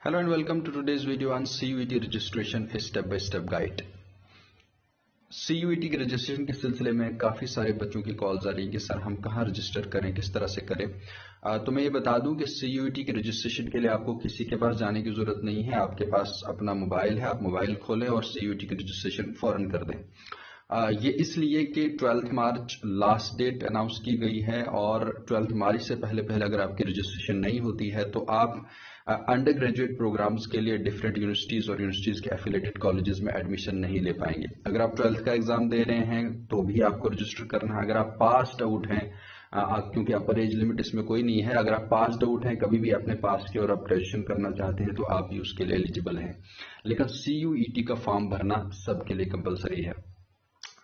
Hello and welcome to today's video on CUET registration step by step guide। CUET के registration के सिलसिले में काफ़ी सारे बच्चों की कॉल्स आ रही हैं कि सर हम कहाँ रजिस्टर करें, किस तरह से करें। तो मैं ये बता दूं कि CUET के रजिस्ट्रेशन के लिए आपको किसी के पास जाने की ज़रूरत नहीं है। आपके पास अपना मोबाइल है, आप मोबाइल खोलें और CUET की रजिस्ट्रेशन फ़ौरन कर दें। ये इसलिए कि 12 मार्च लास्ट डेट अनाउंस की गई है और 12 मार्च से पहले पहले अगर आपकी रजिस्ट्रेशन नहीं होती है तो आप अंडर ग्रेजुएट प्रोग्राम्स के लिए डिफरेंट यूनिवर्सिटीज़ और यूनिवर्सिटीज़ के एफिलेटेड कॉलेजेस में एडमिशन नहीं ले पाएंगे। अगर आप 12th का एग्जाम दे रहे हैं तो भी आपको रजिस्टर करना है। अगर आप पास्ड आउट हैं, क्योंकि अपर एज लिमिट इसमें कोई नहीं है, अगर आप पास्ड आउट हैं, कभी भी आपने पास किया और आप ग्रेजुएशन करना चाहते हैं तो आप भी उसके लिए एलिजिबल हैं। लेकिन CUET का फॉर्म भरना सबके लिए कंपलसरी है।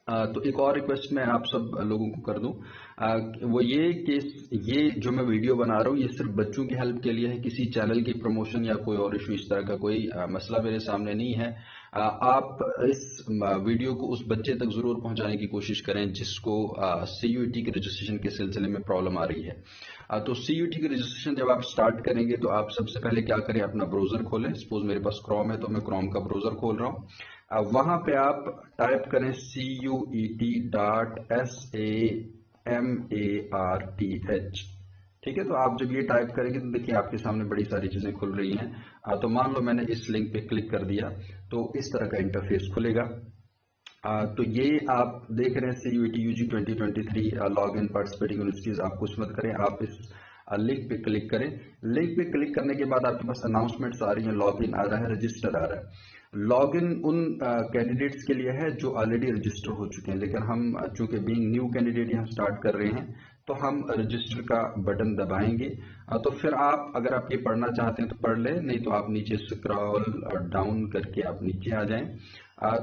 तो एक और रिक्वेस्ट मैं आप सब लोगों को कर दूं, वो ये कि ये जो मैं वीडियो बना रहा हूँ ये सिर्फ बच्चों की हेल्प के लिए है, किसी चैनल की प्रमोशन या कोई और इशू इस तरह का कोई मसला मेरे सामने नहीं है। आप इस वीडियो को उस बच्चे तक जरूर पहुंचाने की कोशिश करें जिसको CUET के रजिस्ट्रेशन के सिलसिले में प्रॉब्लम आ रही है। तो CUET की रजिस्ट्रेशन जब आप स्टार्ट करेंगे तो आप सबसे पहले क्या करें, अपना ब्राउजर खोलें। सपोज मेरे पास क्रोम है तो मैं क्रोम का ब्राउजर खोल रहा हूँ। वहां पे आप टाइप करें CUET.SAMARTH। ठीक है, तो आप जब ये टाइप करेंगे तो देखिए आपके सामने बड़ी सारी चीजें खुल रही हैं। तो मान लो मैंने इस लिंक पे क्लिक कर दिया तो इस तरह का इंटरफेस खुलेगा। तो ये आप देख रहे हैं CUET UG 2023 log in participating universities. आप कुछ मत करें, आप इस लिंक पे क्लिक करें। लिंक पे क्लिक करने के बाद आपके पास अनाउंसमेंट्स आ रही हैं, लॉग इन आ रहा है, रजिस्टर आ रहा है। लॉग इन उन कैंडिडेट्स के लिए है जो ऑलरेडी रजिस्टर हो चुके हैं, लेकिन हम चूंकि बीइंग न्यू कैंडिडेट यहाँ स्टार्ट कर रहे हैं तो हम रजिस्टर का बटन दबाएंगे। तो फिर आप अगर आप ये पढ़ना चाहते हैं तो पढ़ लें, नहीं तो आप नीचे स्क्रॉल डाउन करके आप नीचे आ जाएं।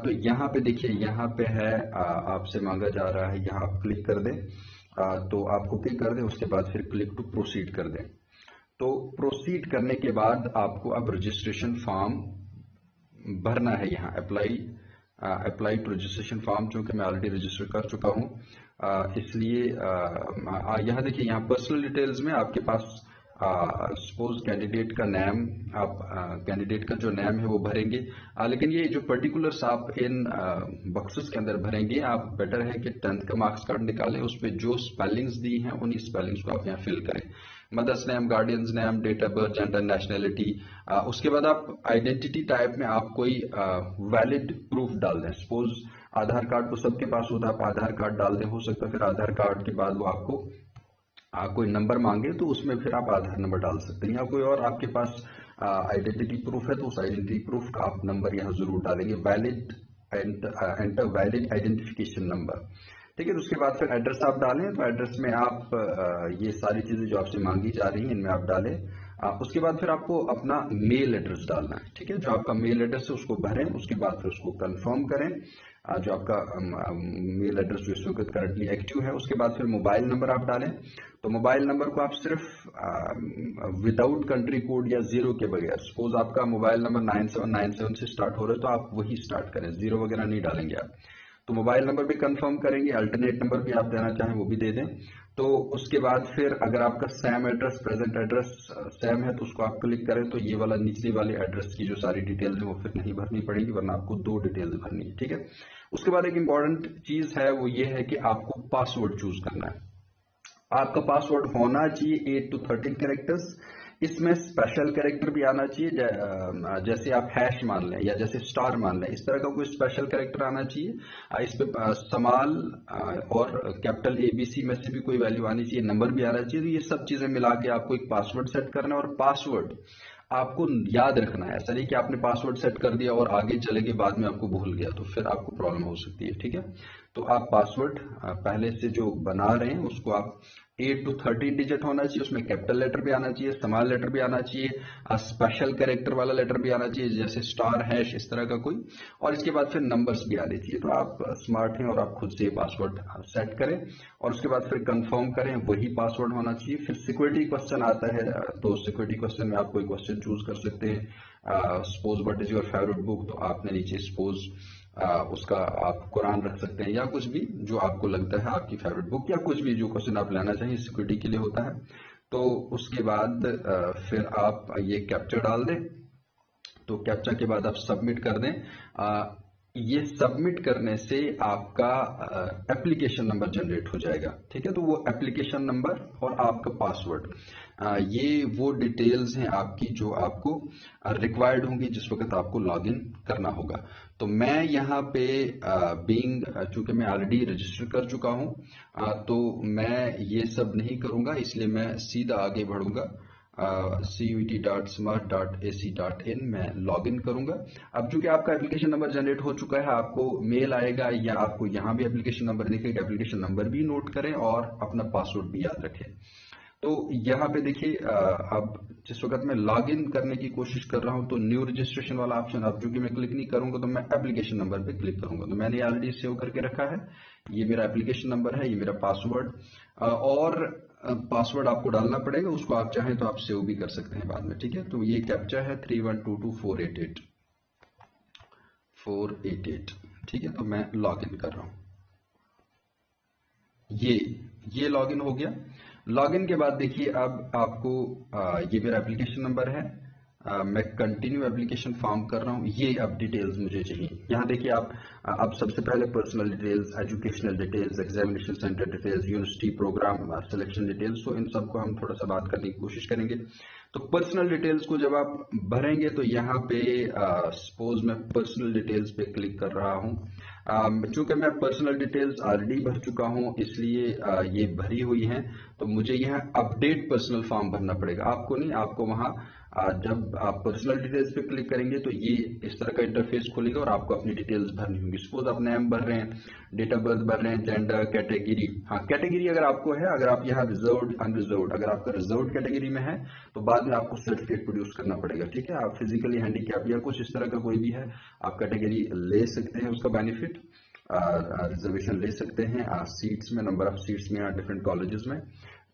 तो यहाँ पे देखिए, यहाँ पे है आपसे मांगा जा रहा है, यहाँ आप क्लिक कर दें। तो आपको क्लिक कर दें, उसके बाद फिर क्लिक टू प्रोसीड कर दें। तो प्रोसीड करने के बाद आपको अब रजिस्ट्रेशन फॉर्म भरना है। यहाँ अप्लाई टू रजिस्ट्रेशन फॉर्म, चूंकि मैं ऑलरेडी रजिस्टर कर चुका हूँ इसलिए यहाँ देखिए, यहाँ पर्सनल डिटेल्स में आपके पास सपोज कैंडिडेट का नेम, आप कैंडिडेट का जो नेम है वो भरेंगे। लेकिन ये जो पर्टिकुलर्स आप इन बॉक्सेस के अंदर भरेंगे, आप बेटर है कि 10th का मार्क्स कार्ड निकालें, उस पर जो स्पेलिंग्स दी हैं उन्हीं स्पेलिंग्स को आप यहाँ फिल करें। Mother's name, guardian's name, date of birth, gender, nationality. उसके बाद आप आइडेंटिटी टाइप में आप कोई वैलिड प्रूफ डाल दें। सपोज आधार कार्ड तो सबके पास होता है, आप आधार कार्ड डाल दें। हो सकता है फिर आधार कार्ड के बाद वो आपको कोई नंबर मांगे तो उसमें फिर आप आधार नंबर डाल सकते हैं, या कोई और आपके पास आइडेंटिटी प्रूफ है तो उस आइडेंटिटी प्रूफ का आप नंबर यहाँ जरूर डालेंगे, valid enter valid identification number. ठीक है, तो उसके बाद फिर एड्रेस आप डालें। तो एड्रेस में आप ये सारी चीजें जो आपसे मांगी जा रही हैं इनमें आप डालें। उसके बाद फिर आपको अपना मेल एड्रेस डालना है। ठीक है, जो आपका मेल एड्रेस है उसको भरें, उसके बाद फिर उसको कंफर्म करें। जो आपका मेल एड्रेस जो इस वक्त करंटली एक्टिव है, उसके बाद फिर मोबाइल नंबर आप डालें। तो मोबाइल नंबर को आप सिर्फ विदाउट कंट्री कोड या जीरो के बगैर, सपोज आपका मोबाइल नंबर 9797 से स्टार्ट हो रहा है तो आप वही स्टार्ट करें, जीरो वगैरह नहीं डालेंगे आप। तो मोबाइल नंबर भी कंफर्म करेंगे, अल्टरनेट नंबर भी आप देना चाहें वो भी दे दें। तो उसके बाद फिर अगर आपका same address, present address same है तो उसको आप क्लिक करें तो ये वाला निचले वाले एड्रेस की जो सारी डिटेल्स है वो फिर नहीं भरनी पड़ेगी, वरना आपको 2 डिटेल्स भरनी है। ठीक है, उसके बाद एक इंपॉर्टेंट चीज है, वो ये है कि आपको पासवर्ड चूज करना है। आपका पासवर्ड होना चाहिए 8 to 13 कैरेक्टर्स। इसमें स्पेशल कैरेक्टर भी आना चाहिए, जैसे आप हैश मान लें या जैसे स्टार मान लें, इस तरह का कोई स्पेशल कैरेक्टर आना चाहिए। इस पे स्मॉल और कैपिटल ABC में से भी कोई वैल्यू आनी चाहिए, नंबर भी आना चाहिए। तो ये सब चीजें मिला के आपको एक पासवर्ड सेट करना है, और पासवर्ड आपको याद रखना है। ऐसा नहीं कि आपने पासवर्ड सेट कर दिया और आगे चले के बाद में आपको भूल गया तो फिर आपको प्रॉब्लम हो सकती है। ठीक है, तो आप पासवर्ड पहले से जो बना रहे हैं उसको आप 8 to 13 डिजिट होना चाहिए, उसमें कैपिटल लेटर भी आना चाहिए, स्मॉल लेटर भी आना चाहिए, स्पेशल कैरेक्टर वाला लेटर भी आना चाहिए जैसे स्टार, हैश, इस तरह का कोई, और इसके बाद फिर नंबर्स भी आने चाहिए। तो आप स्मार्ट हैं और आप खुद से पासवर्ड सेट करें और उसके बाद फिर कंफर्म करें, वही पासवर्ड होना चाहिए। फिर सिक्योरिटी क्वेश्चन आता है, तो सिक्योरिटी क्वेश्चन में आप कोई क्वेश्चन चूज कर सकते हैं। Suppose what is your favourite book, तो आपने नीचे सपोज उसका आप कुरान रख सकते हैं या कुछ भी जो आपको लगता है आपकी फेवरेट बुक, या कुछ भी जो क्वेश्चन आप लेना चाहिए, सिक्योरिटी के लिए होता है। तो उसके बाद फिर आप ये कैप्चर डाल दें तो कैप्चा के बाद आप सबमिट कर दें। ये सबमिट करने से आपका एप्लीकेशन नंबर जनरेट हो जाएगा, ठीक है। तो वो एप्लीकेशन नंबर और आपका पासवर्ड, ये वो डिटेल्स हैं आपकी जो आपको रिक्वायर्ड होंगी जिस वक्त आपको लॉगिन करना होगा। तो मैं यहाँ पे चूंकि मैं ऑलरेडी रजिस्टर कर चुका हूँ, तो मैं ये सब नहीं करूंगा, इसलिए मैं सीधा आगे बढ़ूंगा। CUET.smart.ac.in में लॉग इन करूंगा। अब चूंकि आपका एप्लीकेशन नंबर जनरेट हो चुका है, आपको मेल आएगा या आपको यहाँ भी एप्लीकेशन नंबर दिखेगा, एप्लीकेशन नंबर भी नोट करें और अपना पासवर्ड भी याद रखें। तो यहाँ पे देखिए, अब जिस वक्त मैं लॉग इन करने की कोशिश कर रहा हूँ तो न्यू रजिस्ट्रेशन वाला ऑप्शन, अब चूंकि मैं क्लिक नहीं करूंगा तो मैं एप्लीकेशन नंबर पे क्लिक करूंगा। तो मैंने ऑलरेडी सेव करके रखा है, ये मेरा एप्लीकेशन नंबर है, ये मेरा पासवर्ड, और पासवर्ड आपको डालना पड़ेगा, उसको आप चाहें तो आप सेव भी कर सकते हैं बाद में, ठीक है। तो ये कैप्चा है 3122488, ठीक है। तो मैं लॉग इन कर रहा हूं, ये लॉग इन हो गया। लॉगिन के बाद देखिए, अब आपको ये मेरा एप्लीकेशन नंबर है, मैं कंटिन्यू एप्लीकेशन फॉर्म कर रहा हूँ, ये अब डिटेल्स मुझे चाहिए। यहाँ देखिए आप, अब सबसे पहले personal details, educational details, examination centre details, university programme selection details, तो इन सबको हम थोड़ा सा बात करने की कोशिश करेंगे। तो पर्सनल डिटेल्स को जब आप भरेंगे तो यहाँ पे सपोज मैं पर्सनल डिटेल्स पे क्लिक कर रहा हूँ। चूंकि मैं पर्सनल डिटेल्स ऑलरेडी भर चुका हूं, इसलिए ये भरी हुई हैं, तो मुझे यहाँ अपडेट पर्सनल फॉर्म भरना पड़ेगा। आपको नहीं, आपको वहां जब आप पर्सनल डिटेल्स पे क्लिक करेंगे तो ये इस तरह का इंटरफेस खुलेगा और आपको अपनी डिटेल्स भरनी होंगी। सपोज आप नेम भर रहे हैं, डेट ऑफ बर्थ भर रहे हैं, जेंडर, कैटेगरी, हाँ कैटेगरी अगर आपको है, अगर आप यहाँ रिजर्व्ड, अनरिजर्व्ड, अगर आपका रिजर्व्ड कैटेगरी में है तो बाद में आपको सर्टिफिकेट प्रोड्यूस करना पड़ेगा, ठीक है। आप फिजिकली हैंडीकैप या कुछ इस तरह का कोई भी है, आप कैटेगरी ले सकते हैं, उसका बेनिफिट रिजर्वेशन ले सकते हैं सीट्स में, नंबर ऑफ सीट्स में या डिफरेंट कॉलेजेस में।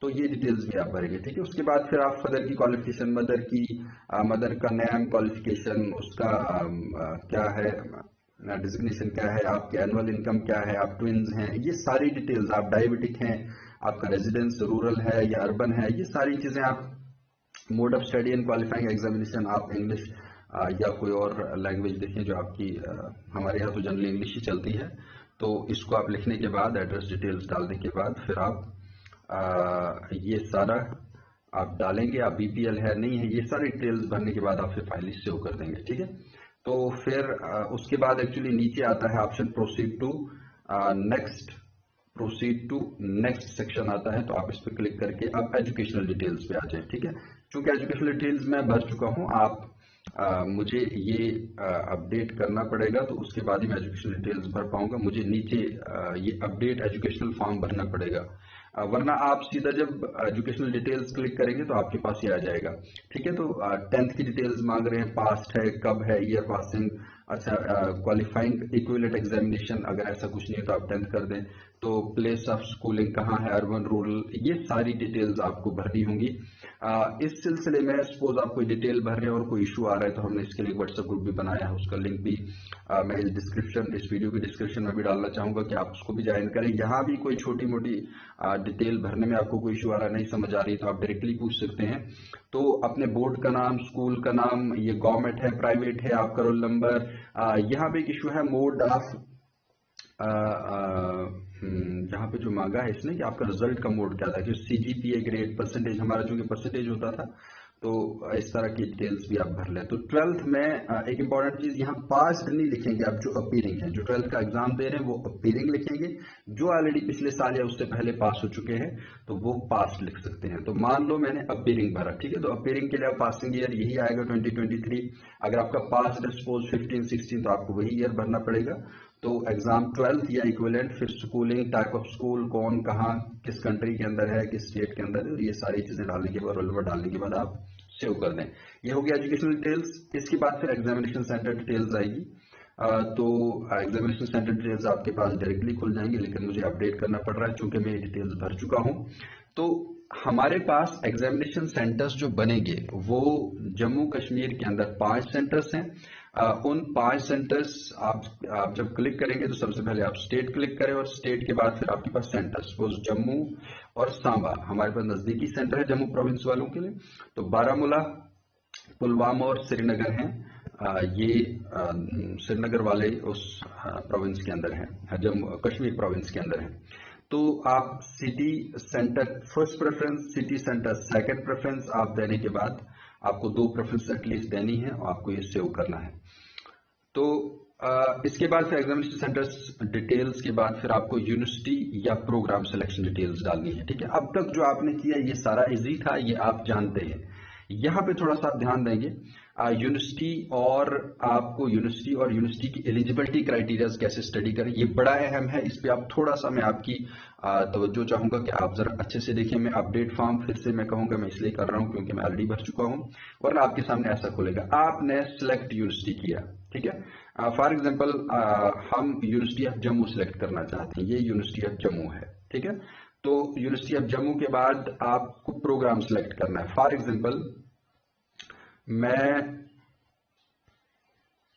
तो ये डिटेल्स भी आप भरेंगे, ठीक है। उसके बाद फिर आप फादर की क्वालिफिकेशन, मदर का नेम, क्वालिफिकेशन, उसका क्या है, डिजिग्नेशन क्या है, आपकी एनुअल इनकम क्या है, आप ट्विन्स हैं, ये सारी डिटेल्स, आप डायबिटिक हैं, आपका रेजिडेंस रूरल है या अर्बन है, ये सारी चीजें आप, mode of study and qualifying examination, आप इंग्लिश या कोई और लैंग्वेज देखें जो आपकी, हमारे यहाँ तो जनरली इंग्लिश ही चलती है। तो इसको आप लिखने के बाद, एड्रेस डिटेल्स डालने के बाद फिर आप ये सारा आप डालेंगे, आप बीपीएल है नहीं है, ये सारी डिटेल्स भरने के बाद आप फिर फाइल सेव कर देंगे, ठीक है। तो फिर उसके बाद एक्चुअली नीचे आता है option proceed to next section आता है, तो आप इस पर क्लिक करके अब एजुकेशनल डिटेल्स पे आ जाए, ठीक है। चूंकि एजुकेशनल डिटेल्स मैं भर चुका हूं, आप मुझे ये अपडेट करना पड़ेगा, तो उसके बाद ही मैं एजुकेशनल डिटेल्स भर पाऊंगा। मुझे नीचे ये अपडेट एजुकेशनल फॉर्म भरना पड़ेगा, वरना आप सीधा जब एजुकेशनल डिटेल्स क्लिक करेंगे तो आपके पास ये आ जाएगा, ठीक है। तो 10th की डिटेल्स मांग रहे हैं, पास्ट है, कब है, ईयर पासिंग, अच्छा क्वालिफाइंग इक्विवेलेंट एग्जामिनेशन, अगर ऐसा कुछ नहीं है तो आप 10th कर दें। तो प्लेस ऑफ स्कूलिंग कहाँ है, अर्बन रूरल, ये सारी डिटेल्स आपको भरनी होंगी। इस सिलसिले में सपोज आप कोई डिटेल भर रहे हैं और कोई इशू आ रहा है, तो हमने इसके लिए व्हाट्सएप ग्रुप भी बनाया है, उसका लिंक भी मैं इस वीडियो की डिस्क्रिप्शन में भी डालना चाहूंगा कि आप उसको भी ज्वाइन करें। यहाँ भी कोई छोटी मोटी डिटेल भरने में आपको कोई इशू आ रहा है, नहीं समझ आ रही, तो आप डायरेक्टली पूछ सकते हैं। तो अपने बोर्ड का नाम, स्कूल का नाम, ये गवर्नमेंट है, प्राइवेट है, आपका रोल नंबर, यहाँ पे एक इशू है मोड ऑफ, जहाँ पे जो मांगा है इसने कि आपका रिजल्ट का मोड क्या था, कि सीजीपीए ग्रेड, परसेंटेज, हमारा जो परसेंटेज होता था, तो इस तरह की डिटेल्स भी आप भर लें। तो 12th में एक इंपॉर्टेंट चीज, यहाँ पास नहीं लिखेंगे आप, जो अपीयरिंग है, जो 12th का एग्जाम दे रहे हैं वो अपीयरिंग लिखेंगे, जो ऑलरेडी पिछले साल या उससे पहले पास हो चुके हैं तो वो पास लिख सकते हैं। तो मान लो मैंने अपीयरिंग भरा, ठीक है, तो अपीयरिंग के लिए आप पासिंग ईयर यही आएगा 2023। अगर आपका पास सपोज 15-16 तो आपको वही ईयर भरना पड़ेगा। तो एग्जाम 12th या इक्विवेलेंट, फिर स्कूलिंग, टाइप ऑफ स्कूल, कौन कहाँ किस कंट्री के अंदर है, किस स्टेट के अंदर है, ये सारी चीजें डालने के बाद, रोल नंबर डालने के बाद आप सेव कर दें। ये हो गया एजुकेशनल डिटेल्स। इसके बाद फिर एग्जामिनेशन सेंटर डिटेल्स आएगी। तो एग्जामिनेशन सेंटर डिटेल्स आपके पास डायरेक्टली खुल जाएंगे, लेकिन मुझे अपडेट करना पड़ रहा है चूंकि मैं ये डिटेल्स भर चुका हूं। तो हमारे पास एग्जामिनेशन सेंटर्स जो बनेंगे वो जम्मू कश्मीर के अंदर 5 सेंटर्स हैं। उन 5 सेंटर्स आप जब क्लिक करेंगे तो सबसे पहले आप स्टेट क्लिक करें और स्टेट के बाद फिर आपके पास सेंटर, सपोज जम्मू और सांबा हमारे पास नजदीकी सेंटर है जम्मू प्रोविंस वालों के लिए, तो बारामूला, पुलवामा और श्रीनगर हैं ये श्रीनगर वाले उस प्रोविंस के अंदर है, जम्मू कश्मीर प्रोविंस के अंदर है। तो आप city centre first preference, city centre second preference आप देने के बाद आपको 2 प्रेफरेंस एटलीस्ट देनी है और आपको ये सेव करना है। तो इसके बाद फिर एग्जामिनेशन सेंटर्स डिटेल्स के बाद फिर आपको यूनिवर्सिटी या प्रोग्राम सिलेक्शन डिटेल्स डालनी है। ठीक है, अब तक जो आपने किया ये सारा इजी था, ये आप जानते हैं। यहाँ पे थोड़ा सा आप ध्यान देंगे यूनिवर्सिटी और आपको यूनिवर्सिटी की एलिजिबिलिटी क्राइटेरियाज कैसे स्टडी करें, ये बड़ा अहम है। इस पे आप थोड़ा सा मैं आपकी तवज्जो चाहूंगा कि आप जरा अच्छे से देखिए। मैं अपडेट फॉर्म फिर से मैं कहूंगा मैं इसलिए कर रहा हूं क्योंकि मैं ऑलरेडी भर चुका हूं, वरना आपके सामने ऐसा खुलेगा। आपने सिलेक्ट यूनिवर्सिटी किया, ठीक है। फॉर एग्जाम्पल हम यूनिवर्सिटी ऑफ जम्मू सिलेक्ट करना चाहते हैं, ये यूनिवर्सिटी ऑफ जम्मू है, ठीक है। तो यूनिवर्सिटी ऑफ जम्मू के बाद आपको प्रोग्राम सिलेक्ट करना है। फॉर एग्जाम्पल मैं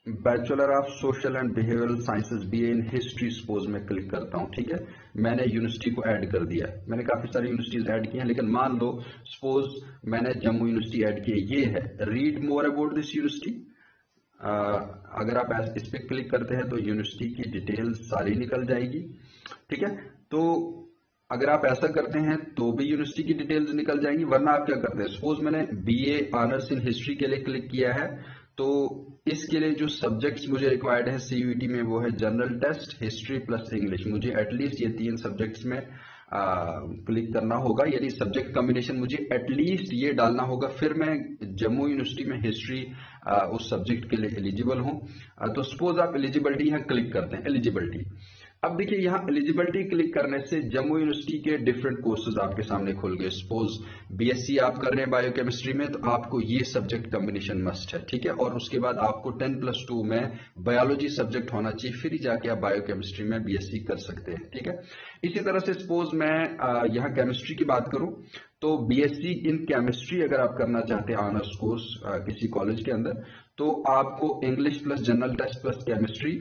bachelor of social and behavioural sciences BA in history suppose में क्लिक करता हूं, ठीक है। मैंने यूनिवर्सिटी को ऐड कर दिया, मैंने काफी सारी यूनिवर्सिटीज ऐड की हैं, लेकिन मान लो सपोज मैंने जम्मू यूनिवर्सिटी ऐड की है, ये है। Read more about this university, अगर आप इस पे क्लिक करते हैं तो यूनिवर्सिटी की डिटेल्स सारी निकल जाएगी, ठीक है। तो अगर आप ऐसा करते हैं तो भी यूनिवर्सिटी की डिटेल्स निकल जाएंगी, वरना आप क्या करते हैं, सपोज मैंने बीए ऑनर्स इन हिस्ट्री के लिए क्लिक किया है, तो इसके लिए जो सब्जेक्ट्स मुझे रिक्वायर्ड है सीयूईटी में वो है general test, history plus English. मुझे एटलीस्ट ये 3 सब्जेक्ट्स में क्लिक करना होगा, यानी सब्जेक्ट कॉम्बिनेशन मुझे एटलीस्ट ये डालना होगा, फिर मैं जम्मू यूनिवर्सिटी में हिस्ट्री उस सब्जेक्ट के लिए एलिजिबल हूं। तो सपोज आप एलिजिबिलिटी यहाँ क्लिक करते हैं, एलिजिबिलिटी। अब देखिए यहाँ एलिजिबिलिटी क्लिक करने से जम्मू यूनिवर्सिटी के डिफरेंट कोर्सेज आपके सामने खुल गए। सपोज बीएससी आप कर रहे हैं बायोकेमिस्ट्री में, तो आपको ये सब्जेक्ट कॉम्बिनेशन मस्ट है, ठीक है। और उसके बाद आपको 10+2 में बायोलॉजी सब्जेक्ट होना चाहिए, फिर ही जाके आप बायोकेमिस्ट्री में बीएससी कर सकते हैं, ठीक है। इसी तरह से सपोज मैं यहाँ केमिस्ट्री की बात करूं, तो बीएससी इन केमिस्ट्री अगर आप करना चाहते हैं ऑनर्स कोर्स किसी कॉलेज के अंदर, तो आपको English plus general test plus chemistry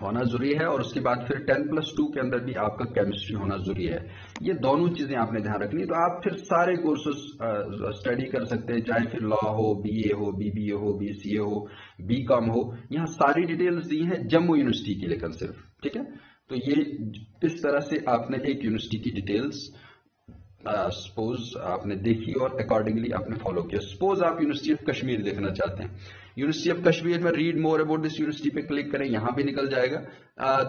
होना जरूरी है, और उसके बाद फिर 10+2 के अंदर भी आपका केमिस्ट्री होना जरूरी है। ये दोनों चीजें आपने ध्यान रखनी है। तो आप फिर सारे कोर्सेज स्टडी कर सकते हैं, चाहे फिर लॉ हो, बीए हो, बीबीए हो, बीसीए हो, बीकॉम हो, यहाँ सारी डिटेल्स दी है जम्मू यूनिवर्सिटी की, लेकिन सिर्फ, ठीक है। तो ये इस तरह से आपने एक यूनिवर्सिटी की डिटेल्स सपोज आपने देखी और अकॉर्डिंगली आपने फॉलो किया। सपोज आप यूनिवर्सिटी ऑफ कश्मीर देखना चाहते हैं, यूनिवर्सिटी ऑफ कश्मीर में read more about this university पे क्लिक करें, यहां भी निकल जाएगा।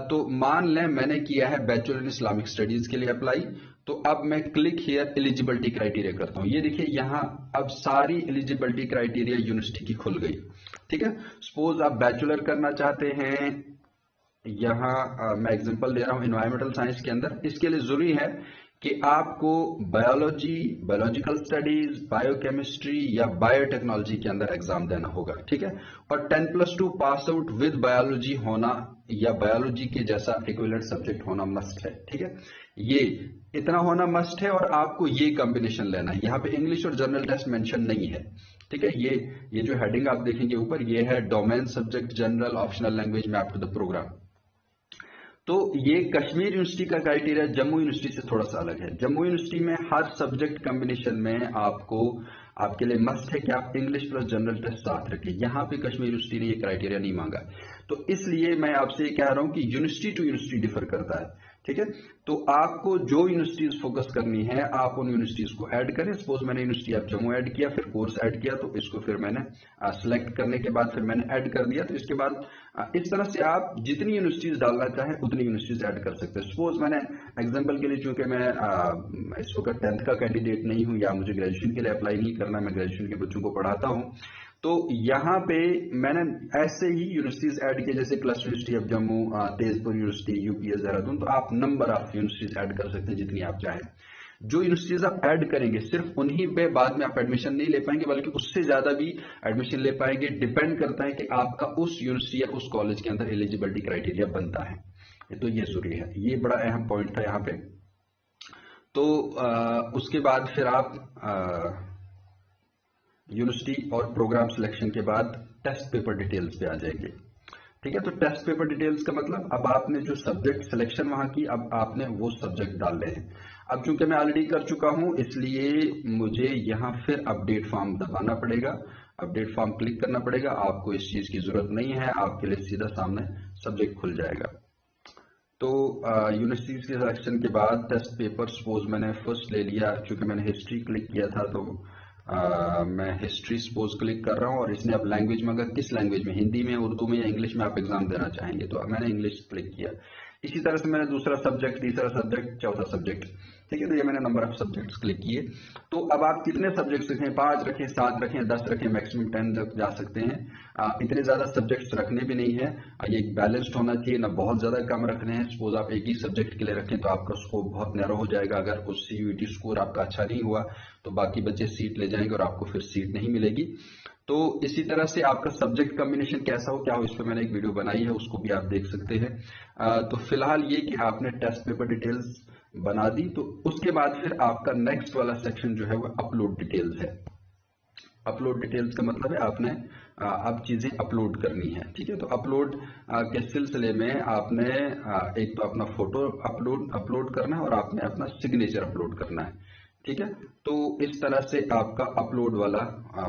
तो मान लें मैंने किया है बैचलर इन इस्लामिक स्टडीज के लिए अप्लाई, तो अब मैं क्लिक हियर एलिजिबिलिटी क्राइटेरिया करता हूं। ये देखिए यहाँ अब सारी एलिजिबिलिटी क्राइटेरिया यूनिवर्सिटी की खुल गई, ठीक है। सपोज आप बैचलर करना चाहते हैं, यहाँ मैं एग्जांपल दे रहा हूं एनवायरमेंटल साइंस के अंदर, इसके लिए जरूरी है कि आपको बायोलॉजी, बायोलॉजिकल स्टडीज, बायोकेमिस्ट्री या बायोटेक्नोलॉजी के अंदर एग्जाम देना होगा, ठीक है। और 10+2 पास आउट विद बायोलॉजी होना या बायोलॉजी के जैसा इक्विवेलेंट सब्जेक्ट होना मस्ट है, ठीक है। ये इतना होना मस्ट है, और आपको ये कॉम्बिनेशन लेना है। यहाँ पे इंग्लिश और जनरल टेस्ट मेंशन नहीं है, ठीक है। ये जो हेडिंग आप देखेंगे ऊपर, ये है domain subject general optional language map to the programme. तो ये कश्मीर यूनिवर्सिटी का क्राइटेरिया जम्मू यूनिवर्सिटी से थोड़ा सा अलग है। जम्मू यूनिवर्सिटी में हर सब्जेक्ट कॉम्बिनेशन में आपके लिए मस्ट है कि आप इंग्लिश प्लस जनरल टेस्ट साथ रखें। यहाँ पे कश्मीर यूनिवर्सिटी ने ये क्राइटेरिया नहीं मांगा, तो इसलिए मैं आपसे कह रहा हूं कि यूनिवर्सिटी टू यूनिवर्सिटी डिफर करता है, ठीक है। तो आपको जो यूनिवर्सिटीज फोकस करनी है आप उन यूनिवर्सिटीज को ऐड करें। सपोज मैंने यूनिवर्सिटी ऑफ जम्मू ऐड किया, फिर कोर्स ऐड किया, तो इसको फिर मैंने सिलेक्ट करने के बाद फिर मैंने ऐड कर दिया। तो इसके बाद इस तरह से आप जितनी यूनिवर्सिटीज डालना चाहें उतनी यूनिवर्सिटीज ऐड कर सकते हैं। सपोज मैंने एग्जाम्पल के लिए, चूंकि मैं इस वक्त 10th का कैंडिडेट नहीं हूं या मुझे ग्रेजुएशन के लिए अप्लाई नहीं करना, मैं ग्रेजुएशन के बच्चों को पढ़ाता हूं, तो यहाँ पे मैंने ऐसे ही यूनिवर्सिटीज ऐड किए, जैसे cluster university of Jammu, Tezpur university, UPS Dehradun. तो आप नंबर ऑफ यूनिवर्सिटीज ऐड कर सकते हैं जितनी आप चाहें। जो यूनिवर्सिटीज आप ऐड करेंगे सिर्फ उन्हीं पे बाद में आप एडमिशन नहीं ले पाएंगे, बल्कि उससे ज्यादा भी एडमिशन ले पाएंगे। डिपेंड करता है कि आपका उस यूनिवर्सिटी या उस कॉलेज के अंदर एलिजिबिलिटी क्राइटेरिया बनता है, तो ये जरूरी है। ये बड़ा अहम पॉइंट था यहाँ पे। तो उसके बाद फिर आप यूनिवर्सिटी और प्रोग्राम सिलेक्शन के बाद टेस्ट पेपर डिटेल्स पे आ जाएंगे, ठीक है। तो टेस्ट पेपर डिटेल्स का मतलब अब आपने जो सब्जेक्ट सिलेक्शन वहां की, अब आपने वो सब्जेक्ट डाल रहे हैं। अब चूंकि मैं ऑलरेडी कर चुका हूं इसलिए मुझे यहाँ फिर अपडेट फॉर्म दबाना पड़ेगा, अपडेट फॉर्म क्लिक करना पड़ेगा। आपको इस चीज की जरूरत नहीं है, आपके लिए सीधा सामने सब्जेक्ट खुल जाएगा। तो यूनिवर्सिटी के सिलेक्शन के बाद टेस्ट पेपर सपोज मैंने फर्स्ट ले लिया, चूंकि मैंने हिस्ट्री क्लिक किया था तो मैं हिस्ट्री सपोज क्लिक कर रहा हूँ, और इसने अब लैंग्वेज मांगा, किस लैंग्वेज में, हिंदी में, उर्दू में या इंग्लिश में आप एग्जाम देना चाहेंगे, तो मैंने इंग्लिश क्लिक किया। इसी तरह से मैंने दूसरा सब्जेक्ट, तीसरा सब्जेक्ट, चौथा सब्जेक्ट, ठीक है, तो ये मैंने नंबर ऑफ सब्जेक्ट्स क्लिक किए। तो अब आप कितने सब्जेक्ट्स रखें, 5 रखें, 7 रखें, 10 रखें, मैक्सिमम 10 तक जा सकते हैं। इतने ज्यादा सब्जेक्ट्स रखने भी नहीं है, ये बैलेंस्ड होना चाहिए, ना बहुत ज्यादा कम रखने हैं। सपोज आप एक ही सब्जेक्ट के लिए रखें तो आपका स्कोप बहुत नैरो हो जाएगा, अगर उस CUET स्कोर आपका अच्छा नहीं हुआ तो बाकी बच्चे सीट ले जाएंगे और आपको फिर सीट नहीं मिलेगी। तो इसी तरह से आपका सब्जेक्ट कॉम्बिनेशन कैसा हो क्या हो, इस पर मैंने एक वीडियो बनाई है, उसको भी आप देख सकते हैं। तो फिलहाल ये कि आपने टेस्ट पेपर डिटेल्स बना दी, तो उसके बाद फिर आपका नेक्स्ट वाला सेक्शन जो है वो अपलोड डिटेल्स है। अपलोड डिटेल्स का मतलब है आपने अब चीजें अपलोड करनी है, ठीक है। तो अपलोड के सिलसिले में आपने एक तो अपना फोटो अपलोड करना है और आपने अपना सिग्नेचर अपलोड करना है, ठीक है। तो इस तरह से आपका अपलोड वाला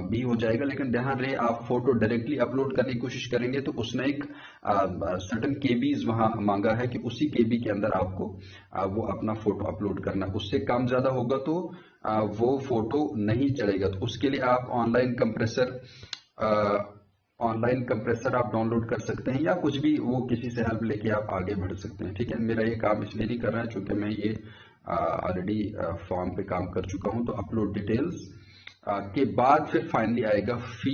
भी हो जाएगा, लेकिन ध्यान रहे आप फोटो डायरेक्टली अपलोड करने की कोशिश करेंगे तो उसने एक सर्टेन केबीज वहां मांगा है कि उसी केबी के अंदर आपको वो अपना फोटो अपलोड करना, उससे कम ज्यादा होगा तो वो फोटो नहीं चलेगा। तो उसके लिए आप ऑनलाइन कंप्रेसर आप डाउनलोड कर सकते हैं, या कुछ भी वो किसी से हेल्प लेके आप आगे बढ़ सकते हैं, ठीक है। मेरा ये काम इसलिए नहीं कर रहा है क्योंकि मैं ये ऑलरेडी फॉर्म पे काम कर चुका हूं। तो अपलोड डिटेल्स के बाद फिर फाइनली आएगा फी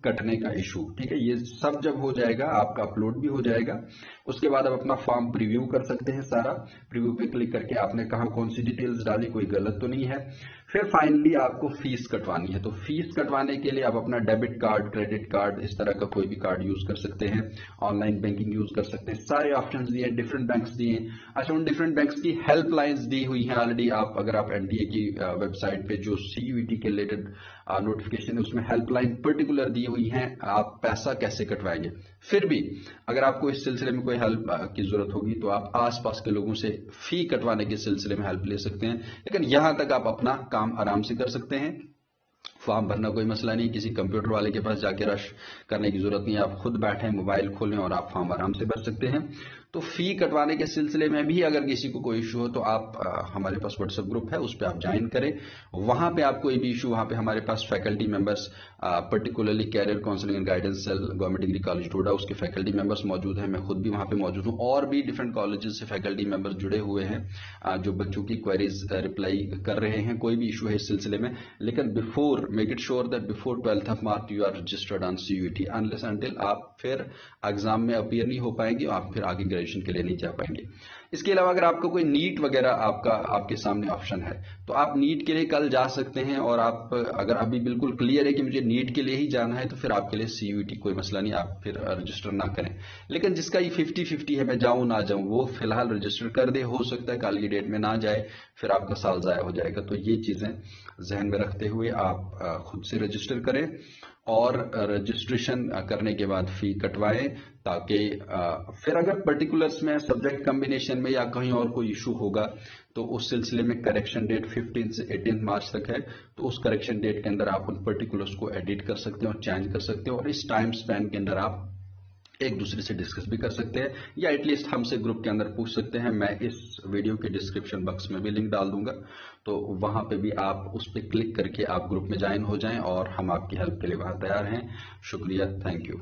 कटने का इशू, ठीक है। ये सब जब हो जाएगा आपका अपलोड भी हो जाएगा, उसके बाद आप अपना फॉर्म प्रीव्यू कर सकते हैं। सारा प्रीव्यू पे क्लिक करके आपने कहा कौन सी डिटेल्स डाली, कोई गलत तो नहीं है। फिर फाइनली आपको फीस कटवानी है, तो फीस कटवाने के लिए आप अपना डेबिट कार्ड, क्रेडिट कार्ड, इस तरह का कोई भी कार्ड यूज कर सकते हैं, ऑनलाइन बैंकिंग यूज कर सकते हैं, सारे ऑप्शन दिए, डिफरेंट बैंक्स दिए। अच्छा, उन डिफरेंट बैंक्स की हेल्पलाइंस दी हुई है ऑलरेडी। आप अगर आप NTA की वेबसाइट पे जो CUET के रिलेटेड नोटिफिकेशन है उसमें हेल्पलाइन पर्टिकुलर दी हुई है, आप पैसा कैसे कटवाएंगे। फिर भी अगर आपको इस सिलसिले में कोई हेल्प की जरूरत होगी तो आप आसपास के लोगों से फी कटवाने के सिलसिले में हेल्प ले सकते हैं, लेकिन यहां तक आप अपना काम आराम से कर सकते हैं। फॉर्म भरना कोई मसला नहीं, किसी कंप्यूटर वाले के पास जाके रश करने की जरूरत नहीं है, आप खुद बैठे मोबाइल खोलें और आप फॉर्म आराम से भर सकते हैं। तो फी कटवाने के सिलसिले में भी अगर किसी को कोई इशू हो तो आप हमारे पास व्हाट्सएप ग्रुप है, उस पर आप ज्वाइन करें। वहां पे आप कोई भी इशू, वहां पे हमारे पास faculty members, particularly career counselling and guidance cell, government degree college Toda, उसके फैकल्टी मेंबर्स मौजूद हैं, मैं खुद भी वहां पे मौजूद हूं, और भी डिफरेंट कॉलेजेस से फैकल्टी मेंबर्स जुड़े हुए हैं जो बच्चों की क्वेरीज रिप्लाई कर रहे हैं। कोई भी इशू है इस सिलसिले में, लेकिन before make it sure that before 12th of March you are registered on CUET, unless until आप फिर एग्जाम में अपीयर नहीं हो पाएंगे, आप फिर आगे ग्रेजुएशन के लिए नहीं जा पाएंगे। इसके अलावा अगर आपका कोई नीट वगैरह आपके सामने ऑप्शन है तो आप नीट के लिए कल जा सकते हैं, और आप अगर अभी बिल्कुल क्लियर है कि मुझे नीट के लिए ही जाना है तो फिर आपके लिए CUET कोई मसला नहीं, आप फिर रजिस्टर ना करें। लेकिन जिसका ये 50-50 है, मैं जाऊं ना जाऊं, वो फिलहाल रजिस्टर कर दे, हो सकता है कल की डेट में ना जाए, फिर आपका साल जाया हो जाएगा। तो ये चीजें जहन में रखते हुए आप खुद से रजिस्टर करें और रजिस्ट्रेशन करने के बाद फी कटवाएं, ताकि फिर अगर पर्टिकुलर्स में सब्जेक्ट कॉम्बिनेशन में या कहीं और कोई इशू होगा तो उस सिलसिले में करेक्शन डेट 15 से 18 मार्च तक है, तो उस करेक्शन डेट के अंदर आप उन पर्टिकुलर्स को एडिट कर सकते हैं और चेंज कर सकते हैं, और इस टाइम स्पैन के अंदर आप एक दूसरे से डिस्कस भी कर सकते हैं, या एटलीस्ट हमसे ग्रुप के अंदर पूछ सकते हैं। मैं इस वीडियो के डिस्क्रिप्शन बॉक्स में भी लिंक डाल दूंगा, तो वहां पे भी आप उस पर क्लिक करके आप ग्रुप में ज्वाइन हो जाएं, और हम आपकी हेल्प के लिए वहां तैयार हैं। शुक्रिया, थैंक यू।